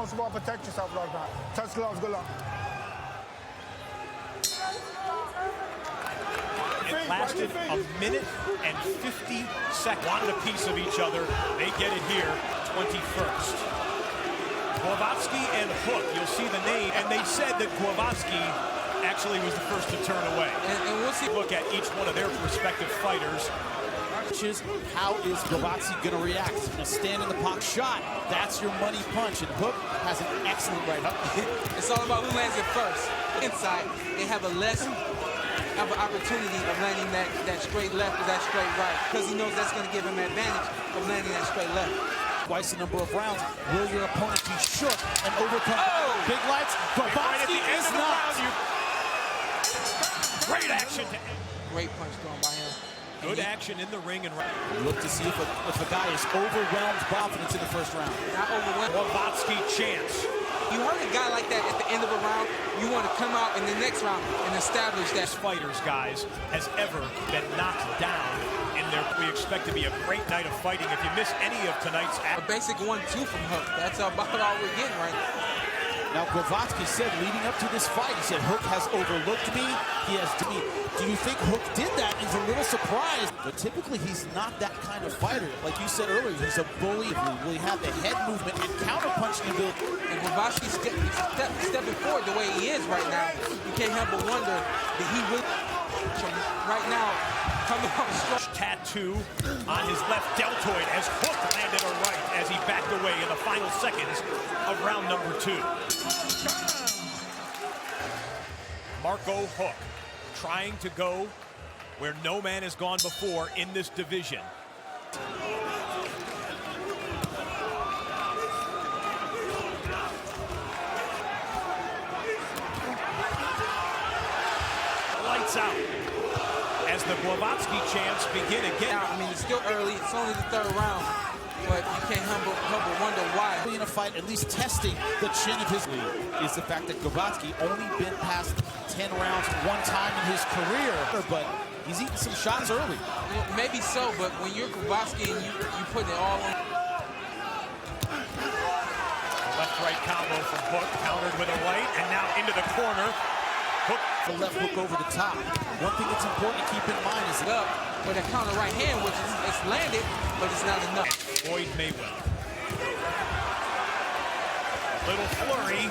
Don't support, protect yourself like that. Touch gloves, good luck. It lasted a minute and 50 seconds. Wanted a piece of each other. They get it here, 21st. Glowacki and Huck, you'll see the name. And they said that Glowacki actually was the first to turn away. And we'll see. Look at each one of their respective fighters. How is Glowacki going to react? He's going to stand in the pocket. Shot. That's your money punch. And Huck has an excellent right hook. It's all about who lands it first. Inside, they have a less of an opportunity of landing that straight left or that straight right, because he knows that's going to give him an advantage of landing that straight left. Twice the number of rounds. Will your opponent be shook and overcome big lights? Glowacki is not. Great action. Great punch thrown by him. Good action in the ring and look to see if a guy is overwhelmed confidence in the first round. Not overwhelmed. Glowacki chance. You heard a guy like that at the end of a round, you want to come out in the next round and establish that. Fighters, guys, has ever been knocked down in there. We expect to be a great night of fighting. If you miss any of tonight's a basic 1-2 from Huck. That's about all we're getting right now. Now, Glowacki said leading up to this fight, he said, Huck has overlooked me. He has to me. Do you think Huck did that? He's a little surprised. But typically, he's not that kind of fighter. Like you said earlier, he's a bully. Will he have the head movement and counter-punching ability? And Glowacki stepping forward the way he is right now. You can't help but wonder that he will right now coming off strong. Tattoo on his left deltoid as Huck landed a right as he backed away in the final seconds of round number 2. Marco Huck trying to go where no man has gone before in this division. Lights out as the Glowacki chants begin again. I mean, it's still early. It's only the 3rd round, but you can't help but wonder why. In a fight, at least testing the chin of his lead, is the fact that Glowacki only been past 10 rounds one time in his career, but he's eating some shots early. Well, maybe so, but when you're Glowacki and you putting it all on. Left-right combo from Huck, countered with a right, and now into the corner. Huck. The left hook over the top. One thing that's important to keep in mind is up with a counter right hand, which is it's landed, but it's not enough. And Floyd Mayweather. A little flurry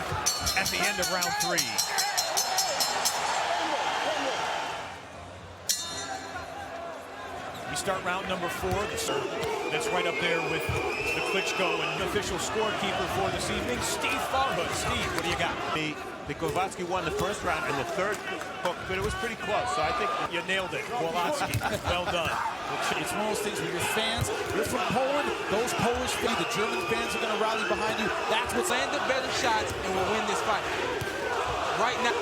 at the end of round 3. We start round number 4. That's right up there with the Klitschko and official scorekeeper for this evening, Steve Farhood. Steve, what do you got? The Glowacki won the first round and the third hook, but it was pretty close. So I think you nailed it, Glowacki. Well done. It's one of those things where you're fans, you're from Poland, those Polish fans, the German fans are going to rally behind you. That's what's land the better shots and will win this fight. Right now,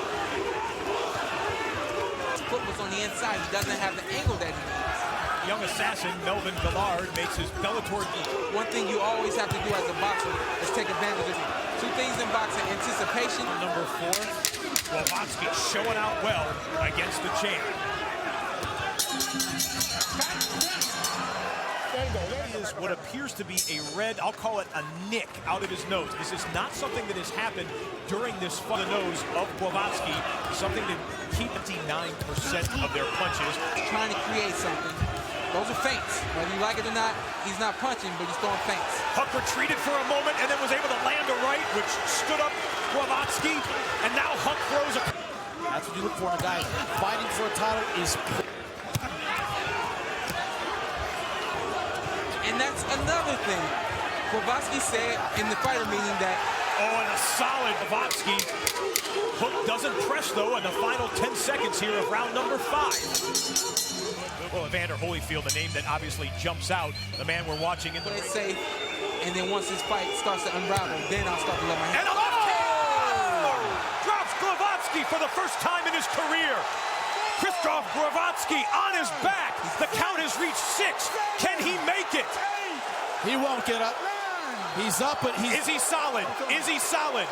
his foot was on the inside. He doesn't have the angle that he needs. Young assassin Melvin Gillard makes his Bellator. One thing you always have to do as a boxer is take advantage of it. 2 things in boxing: anticipation. Number 4, Glowacki showing out well against the champ. That is what appears to be a red, I'll call it a nick out of his nose. This is not something that has happened during this fight. The nose of Glowacki, something to keep 59% of their punches. Trying to create something. Those are feints. Whether you like it or not, he's not punching, but he's throwing feints. Huck retreated for a moment and then was able to land a right, which stood up Glowacki, and now Huck throws a... That's what you look for in a guy fighting for a title is... And that's another thing. Glowacki said in the fighter meeting that... Oh, and a solid Glowacki. Huck doesn't press, though, in the final 10 seconds here of round number 5. Well, Evander Holyfield, the name that obviously jumps out, the man we're watching in the ring. Safe, and then once this fight starts to unravel, then I'll start to let my hand. And a left hand! Drops Glowacki for the first time in his career. Krzysztof Glowacki on his back. The count has reached 6. Can he make it? He won't get up. He's up, but he's... Is he solid? Is he solid?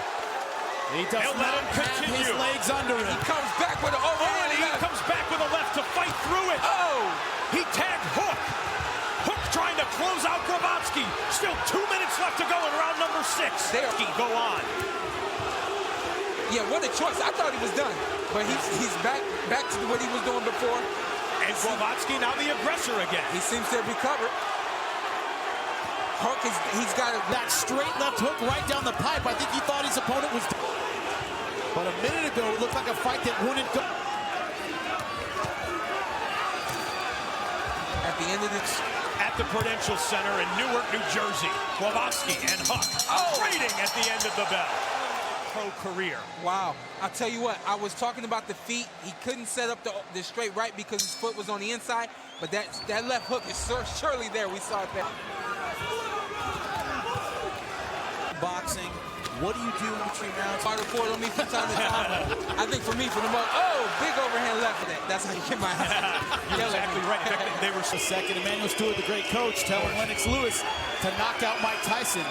He does They'll not let him have continue. his legs under him. He comes back with an overhand. And he comes back with a left to fight through it. Oh! He tagged Huck. Huck trying to close out Glowacki. Still 2 minutes left to go in round number number 6. There. Go on. Yeah, what a choice. I thought he was done, but he's back to what he was doing before. And Glowacki now the aggressor again. He seems to have recovered. Huck he's got that straight left hook right down the pipe. I think he thought his opponent was. But a minute ago, it looked like a fight that wouldn't go. At the end of this. At the Prudential Center in Newark, New Jersey, Glowacki and Huck trading at the end of the bell. Pro career. Wow. I'll tell you what, I was talking about the feet. He couldn't set up the straight right because his foot was on the inside, but that left hook is surely there. We saw it there. Boxing. What do you do in between rounds? Harder for it on me from time to time. I think for me, for the most, big overhand left for that. That's how you get my ass. You're exactly right. They were a second. Emmanuel Stewart, the great coach, telling Lennox Lewis to knock out Mike Tyson.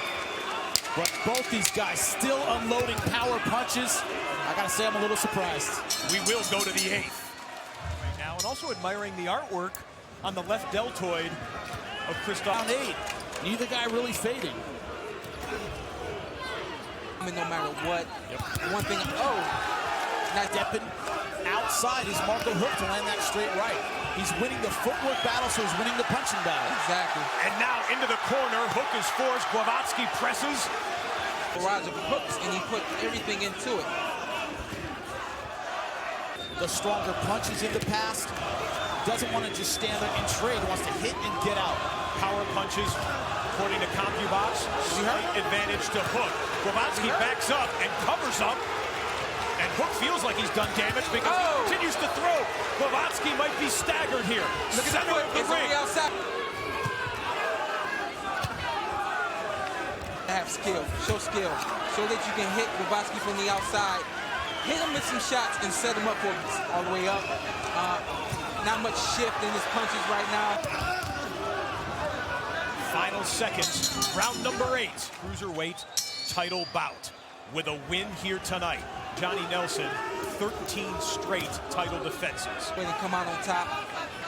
But both these guys still unloading power punches. I gotta say, I'm a little surprised. We will go to the 8th right now, and also admiring the artwork on the left deltoid of Krzysztof. Round 8. Neither guy really fading. I mean, no matter what, one thing, now stepping outside is Marco Huck to land that straight right. He's winning the footwork battle, so he's winning the punching battle. Exactly. And now into the corner, Huck is forced, Glowacki presses. Barrage of hooks, and he put everything into it. The stronger punches in the past. Doesn't want to just stand there and trade, wants to hit and get out. Power punches, according to CompuBox, slight advantage to Huck. Glowacki backs up and covers up. And Huck feels like he's done damage because he continues to throw. Glowacki might be staggered here. Look at Center of the ring. Outside. Have skill, show skill, so that you can hit Glowacki from the outside. Hit him with some shots and set him up for all the way up. Not much shift in his punches right now. Final seconds, round number 8, Cruiserweight title bout. With a win here tonight, Johnny Nelson, 13 straight title defenses. When you come out on top,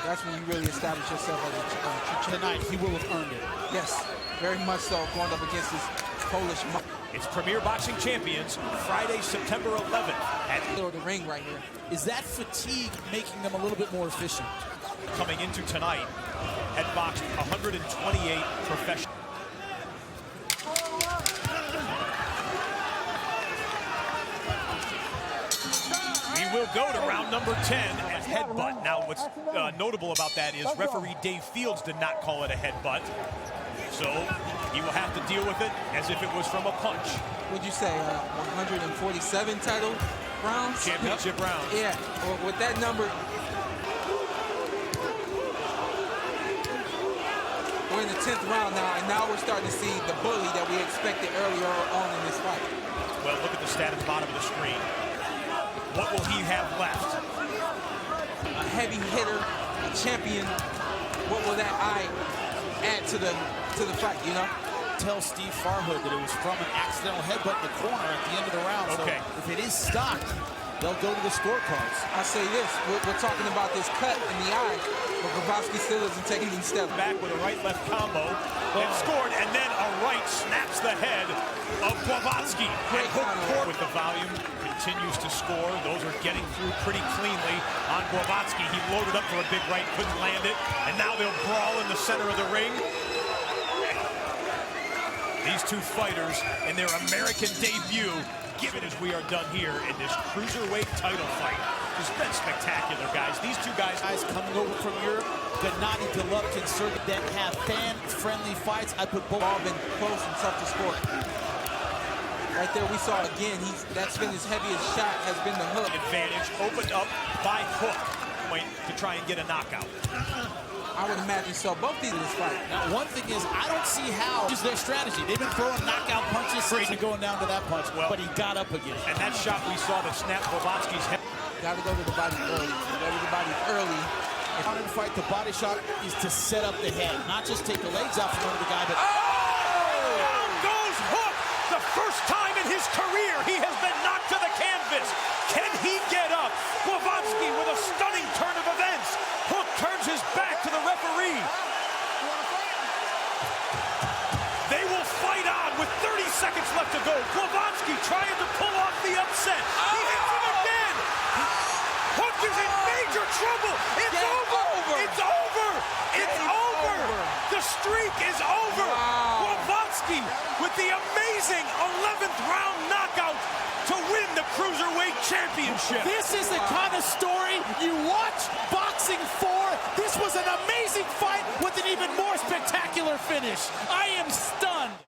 that's when you really establish yourself as a champion. Tonight, he will have earned it. Yes, very much so, going up against this Polish. It's Premier Boxing Champions, Friday, September 11th. At the ring right here. Is that fatigue making them a little bit more efficient? Coming into tonight, had boxed 128 professionals. We will go to round number 10 and headbutt. Now, what's notable about that is referee Dave Fields did not call it a headbutt. So he will have to deal with it as if it was from a punch. Would you say 147 title rounds? Championship rounds. Yeah, well, with that number, we're in the 10th round now, and now we're starting to see the bully that we expected earlier on in this fight. Well, look at the stat at the bottom of the screen. What will he have left? A heavy hitter, a champion. What will that eye add to the fight, you know? Tell Steve Farhood that it was from an accidental headbutt in the corner at the end of the round. Okay. So if it is stocked, they'll go to the scorecards. I say this, we're talking about this cut in the eye, but Glowacki still isn't taking any steps. Back with a right-left combo and scored, and then a right snaps the head of Glowacki. Great counter with the volume, continues to score. Those are getting through pretty cleanly on Glowacki. He loaded up for a big right, couldn't land it, and now they'll brawl in the center of the ring. These two fighters in their American debut, given as we are done here in this Cruiserweight title fight. It's been spectacular, guys. These two guys coming over from Europe, Gennady Golovkin, that have fan-friendly fights. I put both. All been close and tough to score. Right there, we saw again. That's been his heaviest shot. Has been the hook. Advantage opened up by Huck to try and get a knockout. I would imagine so. Both these in this fight. Now, one thing is, I don't see how is their strategy. They've been throwing knockout punches since going down to that punch, but he got up again. And that shot we saw that snapped Glowacki's head. Got to go to the body early. Go to the body early. In a fight, the body shot is to set up the head, not just take the legs out from under the guy, but... Down goes Huck! The first time in his career he has been knocked to the canvas. Can he get up? Glowacki with a stunning turn of events. Huck turns his back to the referee. They will fight on with 30 seconds streak is over. Wow. Glowacki with the amazing 11th round knockout to win the Cruiserweight Championship. This is the kind of story you watch boxing for. This was an amazing fight with an even more spectacular finish. I am